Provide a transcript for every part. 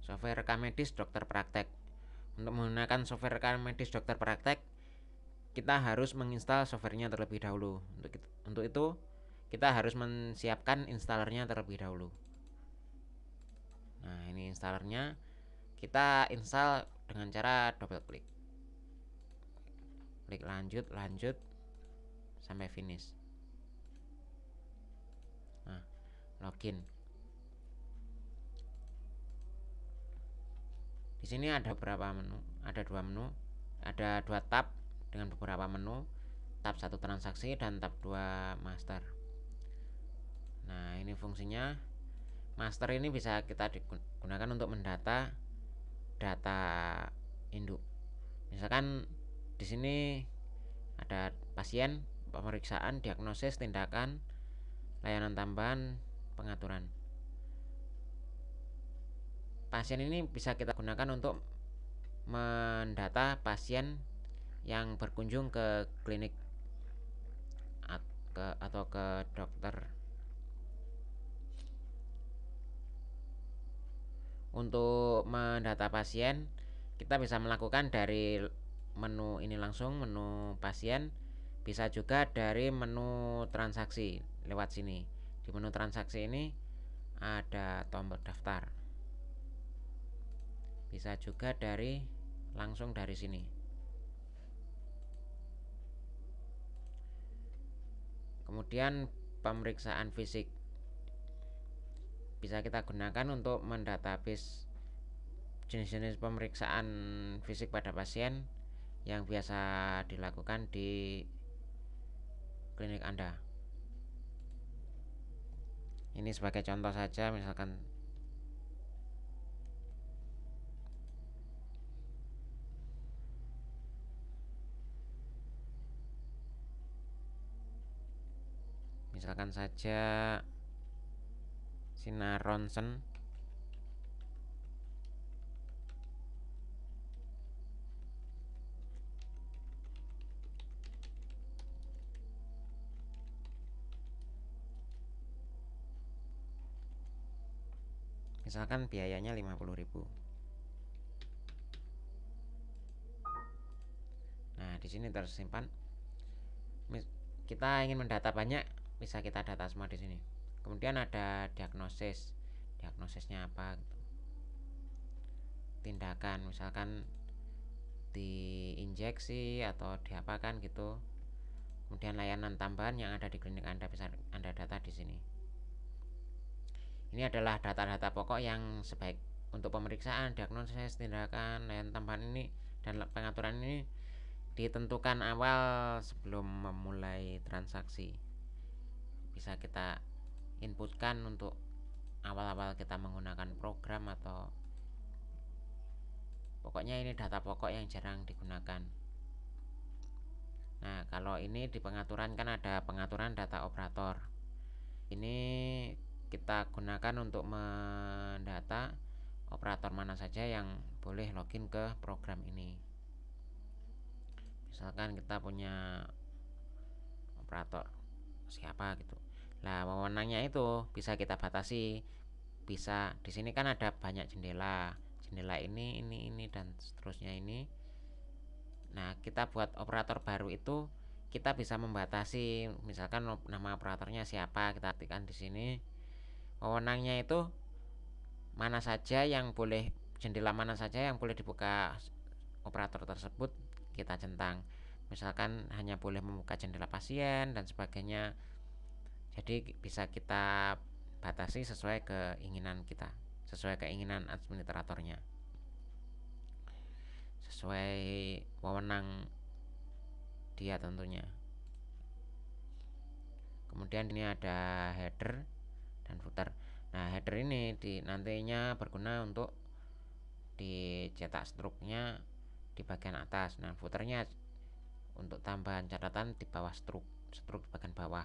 software rekam medis dokter praktek. Untuk menggunakan software rekam medis dokter praktek, kita harus menginstal softwarenya terlebih dahulu. Untuk itu kita harus menyiapkan installernya terlebih dahulu. Nah, ini installernya. Kita install dengan cara double klik. Klik lanjut sampai finish. Nah, login. Di sini ada beberapa menu, ada dua tab dengan beberapa menu, tab 1 transaksi dan tab 2 master. Nah, ini fungsinya. Master ini bisa kita digunakan untuk mendata data induk. Misalkan di sini ada pasien, pemeriksaan, diagnosis, tindakan, layanan tambahan, pengaturan. Pasien ini bisa kita gunakan untuk mendata pasien yang berkunjung ke klinik atau ke dokter. Untuk mendata pasien, kita bisa melakukan dari menu ini langsung, menu pasien. Bisa juga dari menu transaksi lewat sini. Di menu transaksi ini ada tombol daftar. Bisa juga langsung dari sini. Kemudian pemeriksaan fisik bisa kita gunakan untuk mendatabase jenis-jenis pemeriksaan fisik pada pasien yang biasa dilakukan di klinik Anda. Ini sebagai contoh saja, misalkan saja sinar ronsen. Misalkan biayanya 50.000. Nah, di sini tersimpan. Kita ingin mendata banyak, bisa kita data semua di sini. Kemudian ada diagnosis. Diagnosisnya apa gitu. Tindakan, misalkan diinjeksi atau diapakan gitu. Kemudian layanan tambahan yang ada di klinik Anda bisa Anda data di sini. Ini adalah data-data pokok yang sebaik untuk pemeriksaan, diagnosis, tindakan, layanan tambahan ini dan pengaturan ini ditentukan awal sebelum memulai transaksi. Bisa kita inputkan untuk awal-awal kita menggunakan program, atau pokoknya ini data pokok yang jarang digunakan. Nah, kalau ini di pengaturan kan ada pengaturan data operator. Ini kita gunakan untuk mendata operator mana saja yang boleh login ke program ini. Misalkan kita punya operator siapa gitu. Nah, wewenangnya itu bisa kita batasi. Bisa di sini kan ada banyak jendela. Jendela ini dan seterusnya ini. Nah, kita buat operator baru itu kita bisa membatasi, misalkan nama operatornya siapa, kita ketikkan di sini. Wewenangnya itu mana saja yang boleh, jendela mana saja yang boleh dibuka operator tersebut kita centang. Misalkan hanya boleh membuka jendela pasien dan sebagainya. Jadi bisa kita batasi sesuai keinginan kita, sesuai keinginan administratornya, sesuai wewenang dia tentunya. Kemudian ini ada header dan footer. Nah, header ini nantinya berguna untuk dicetak struknya di bagian atas. Nah, footernya untuk tambahan catatan di bawah struk di bagian bawah.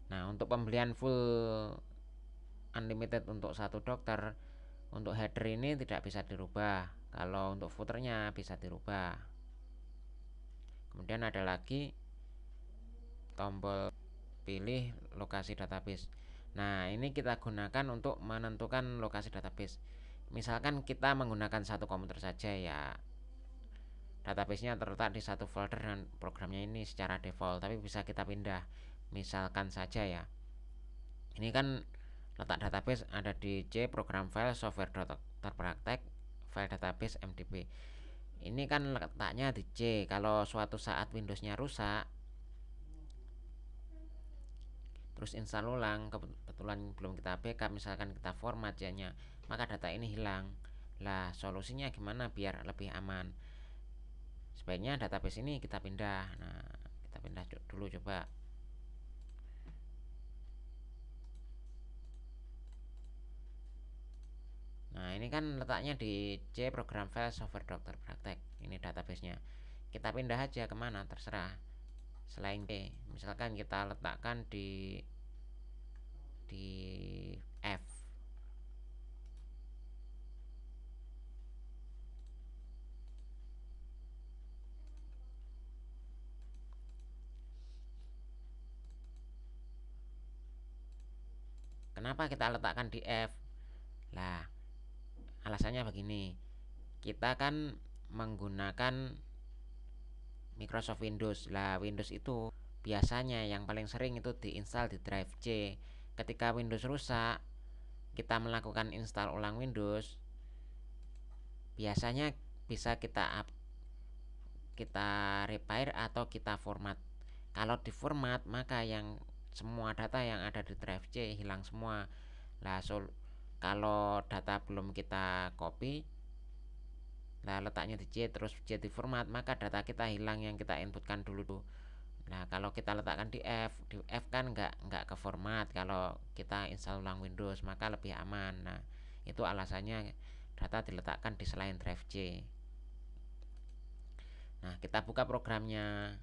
Nah, untuk pembelian full unlimited untuk satu dokter, untuk header ini tidak bisa dirubah. Kalau untuk footernya bisa dirubah. Kemudian ada lagi tombol pilih lokasi database. Nah, ini kita gunakan untuk menentukan lokasi database. Misalkan kita menggunakan satu komputer saja ya, database-nya terletak di satu folder dan programnya ini secara default, tapi bisa kita pindah. Misalkan saja ya, ini kan letak database ada di C program file software terpraktek file database MDB. Ini kan letaknya di C. Kalau suatu saat Windowsnya rusak, terus install ulang, kebetulan belum kita backup, misalkan kita format jadinya, maka data ini hilang. Lah solusinya gimana biar lebih aman? Sebaiknya database ini kita pindah. Nah, kita pindah dulu coba. Nah, ini kan letaknya di C program file software dokter praktek. Ini databasenya. Kita pindah aja kemana terserah. Selain C, misalkan kita letakkan di F. Kenapa kita letakkan di F? Lah, alasannya begini. Kita kan menggunakan Microsoft Windows. Lah, Windows itu biasanya yang paling sering itu diinstal di drive C. Ketika Windows rusak, kita melakukan install ulang Windows, biasanya bisa kita repair atau kita format. Kalau di format, maka yang semua data yang ada di drive C hilang semua. Lah, kalau data belum kita copy, lah letaknya di C terus C di format, maka data kita hilang yang kita inputkan dulu tuh. Nah, kalau kita letakkan di F kan nggak ke format. Kalau kita install ulang Windows, maka lebih aman. Nah, itu alasannya data diletakkan di selain drive C. Nah, kita buka programnya.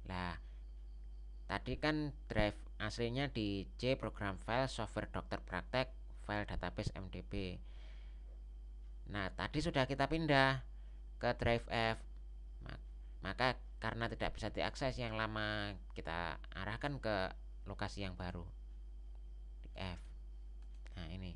Nah, tadi kan drive aslinya di C program file software dokter praktek file database MDB. Nah, tadi sudah kita pindah ke drive F. Maka karena tidak bisa diakses yang lama, kita arahkan ke lokasi yang baru di F. Nah, ini.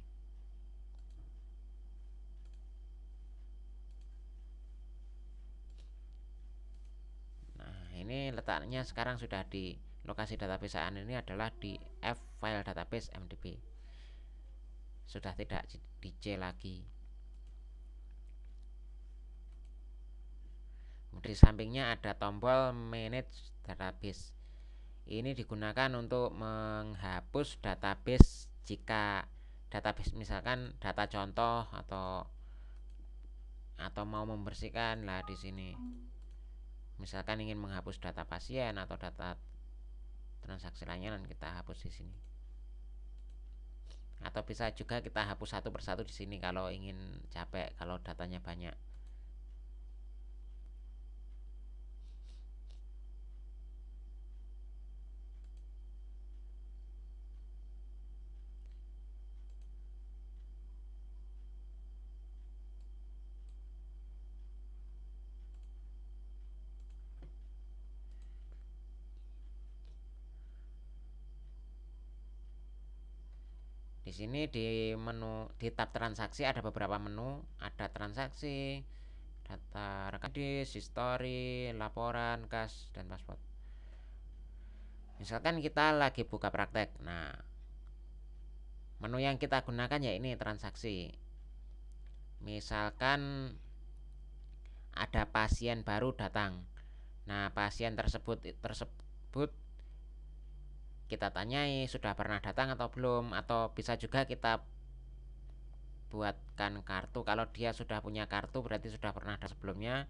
Nah, ini letaknya sekarang sudah di lokasi database saat ini adalah di F file database MDB. Sudah tidak di C lagi. Di sampingnya ada tombol manage database. Ini digunakan untuk menghapus database jika database misalkan data contoh atau mau membersihkan. Lah di sini misalkan ingin menghapus data pasien atau data transaksi layanan, kita hapus di sini. Atau bisa juga kita hapus satu persatu di sini kalau ingin capek, kalau datanya banyak. Di sini di menu di tab transaksi ada beberapa menu, ada transaksi, data rekan medis, history, laporan, kas, dan paspor. Misalkan kita lagi buka praktek. Nah, menu yang kita gunakan ya ini transaksi. Misalkan ada pasien baru datang. Nah, pasien tersebut kita tanyai sudah pernah datang atau belum, atau bisa juga kita buatkan kartu. Kalau dia sudah punya kartu berarti sudah pernah datang sebelumnya,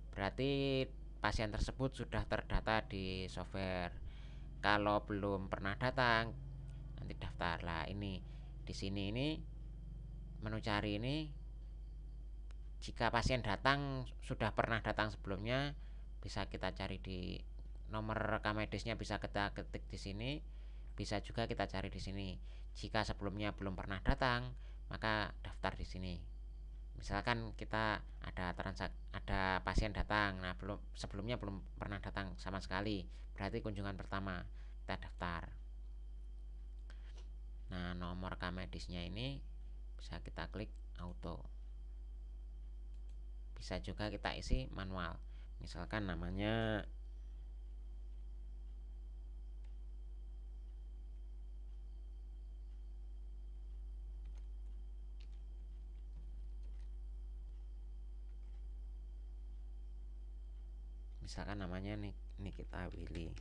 berarti pasien tersebut sudah terdata di software. Kalau belum pernah datang, nanti daftar. Lah ini di sini ini menu cari ini, jika pasien datang sudah pernah datang sebelumnya, bisa kita cari di nomor rekam medisnya, bisa kita ketik di sini, bisa juga kita cari di sini. Jika sebelumnya belum pernah datang, maka daftar di sini. Misalkan kita ada pasien datang, nah sebelumnya belum pernah datang sama sekali, berarti kunjungan pertama, kita daftar. Nah, nomor rekam medisnya ini bisa bisa kita klik auto. Bisa juga kita isi manual, misalkan namanya Nikita Willy.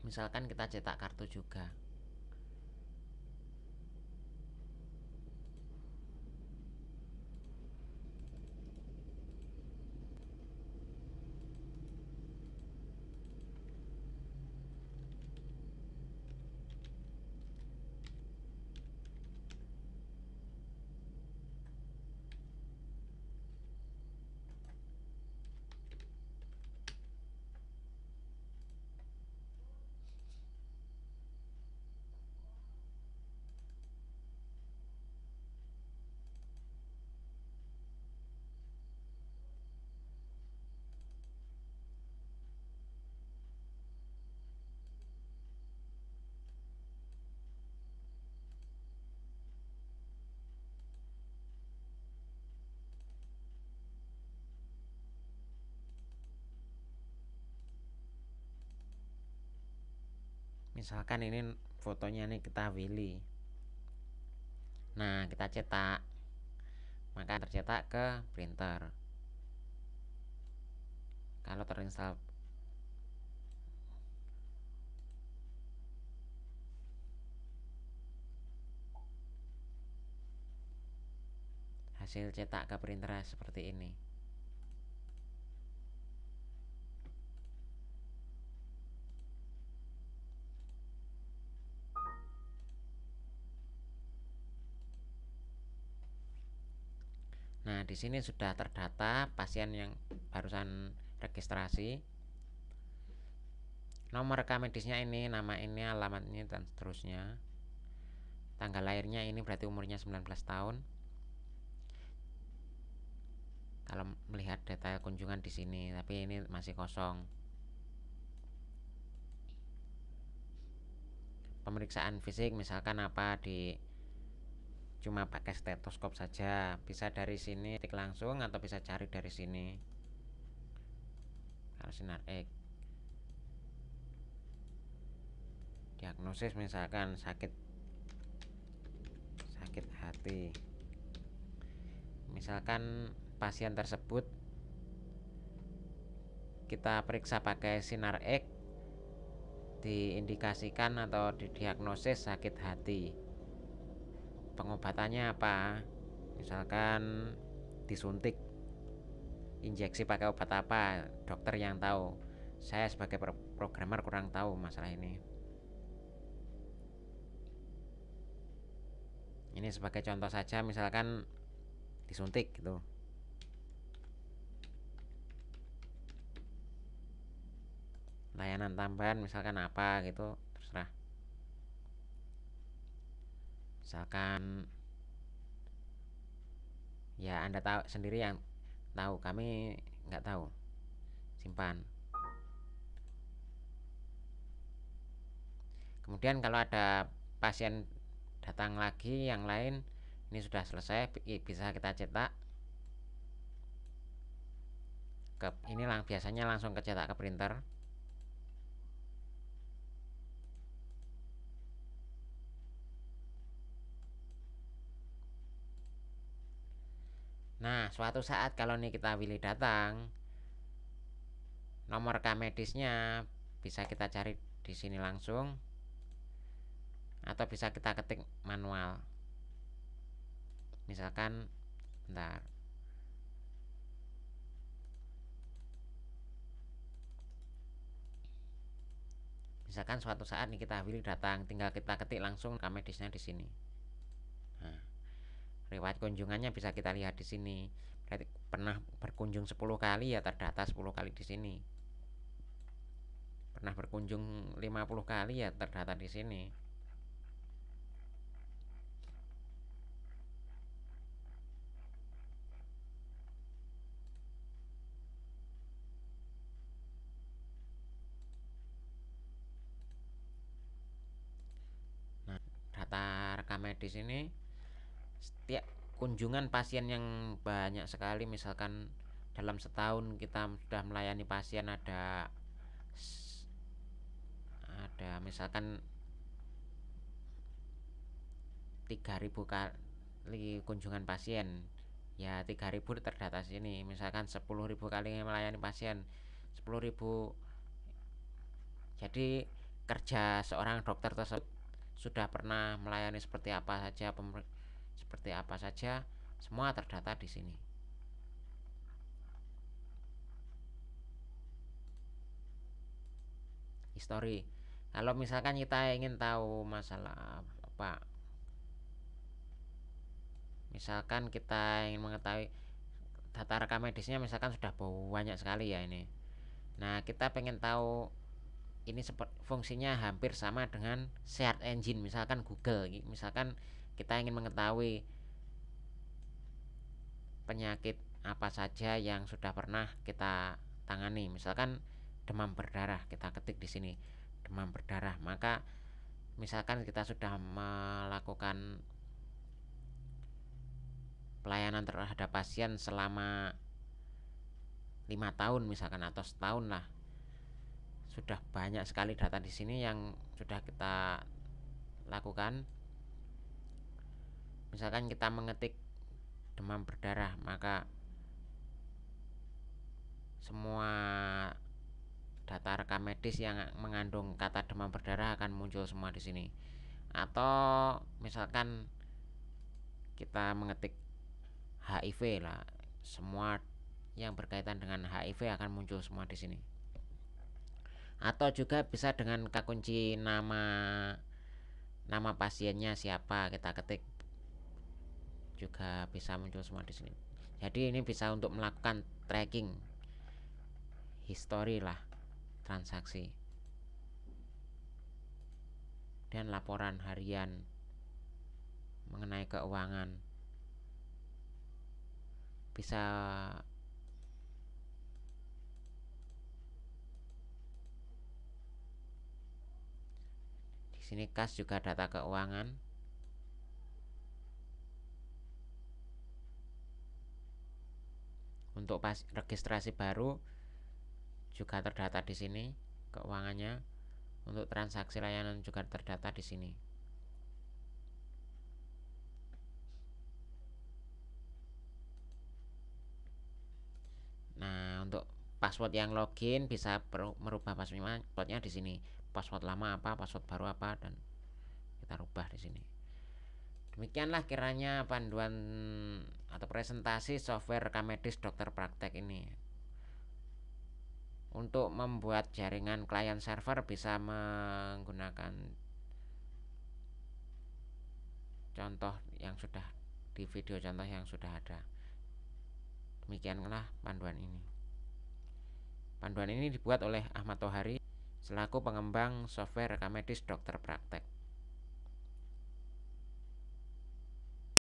Misalkan kita cetak kartu juga. Misalkan ini fotonya Nikita Willy. Nah, kita cetak, maka tercetak ke printer. Kalau terinstall hasil cetak ke printer seperti ini. Nah, di sini sudah terdata pasien yang barusan registrasi. Nomor rekam medisnya ini, nama ini, alamat ini, dan seterusnya. Tanggal lahirnya ini berarti umurnya 19 tahun. Kalau melihat detail kunjungan di sini, tapi ini masih kosong. Pemeriksaan fisik misalkan apa, cuma pakai stetoskop saja, bisa dari sini tik langsung atau bisa cari dari sini. Kalau sinar X, diagnosis misalkan sakit hati. Misalkan pasien tersebut kita periksa pakai sinar X, diindikasikan atau didiagnosis sakit hati. Pengobatannya apa? Misalkan disuntik, injeksi pakai obat apa, dokter yang tahu. Saya sebagai programmer kurang tahu masalah ini. Ini sebagai contoh saja, misalkan disuntik gitu. Layanan tambahan misalkan apa gitu, terserah. Misalkan ya Anda tahu sendiri, yang tahu, kami nggak tahu. Simpan. Kemudian kalau ada pasien datang lagi yang lain, ini sudah selesai, bisa kita cetak ke ini, biasanya langsung ke cetak ke printer. Nah, suatu saat kalau Nikita Willy datang, nomor rekam medisnya bisa kita cari di sini langsung, atau bisa kita ketik manual. Misalkan, bentar. Misalkan suatu saat nih kita Willy datang, tinggal kita ketik langsung rekam medisnya di sini. Nah, riwayat kunjungannya bisa kita lihat di sini. Berarti pernah berkunjung 10 kali ya terdata 10 kali di sini. Pernah berkunjung 50 kali ya terdata di sini. Nah, data rekam medis ini setiap kunjungan pasien yang banyak sekali, misalkan dalam setahun kita sudah melayani pasien ada misalkan 3000 kali kunjungan pasien, ya 3000 terdata sini. Misalkan 10.000 kali melayani pasien, 10.000. Jadi kerja seorang dokter tersebut sudah pernah melayani seperti apa saja, semua terdata di sini. History. Kalau misalkan kita ingin tahu masalah apa, misalkan kita ingin mengetahui data rekam medisnya, misalkan sudah banyak sekali ya ini. Nah, kita pengen tahu ini fungsinya hampir sama dengan search engine, misalkan Google. Misalkan kita ingin mengetahui penyakit apa saja yang sudah pernah kita tangani, misalkan demam berdarah, kita ketik di sini demam berdarah, maka misalkan kita sudah melakukan pelayanan terhadap pasien selama 5 tahun misalkan, atau setahun lah, sudah banyak sekali data di sini yang sudah kita lakukan. Misalkan kita mengetik demam berdarah, maka semua data rekam medis yang mengandung kata demam berdarah akan muncul semua di sini. Atau misalkan kita mengetik HIV lah, semua yang berkaitan dengan HIV akan muncul semua di sini. Atau juga bisa dengan kunci nama pasiennya siapa, kita ketik juga bisa muncul semua di sini. Jadi ini bisa untuk melakukan tracking history lah, transaksi, dan laporan harian mengenai keuangan. Bisa di sini kas juga data keuangan. Untuk registrasi baru juga terdata di sini keuangannya. Untuk transaksi layanan juga terdata di sini. Nah, untuk password yang login bisa merubah passwordnya di sini. Password lama apa, password baru apa, dan kita rubah di sini. Demikianlah kiranya panduan atau presentasi software rekam medis dokter praktek ini. Untuk membuat jaringan client server bisa menggunakan contoh yang sudah di video contoh yang sudah ada. Demikianlah panduan ini. Panduan ini dibuat oleh Ahmad Tohari selaku pengembang software rekam medis dokter praktek.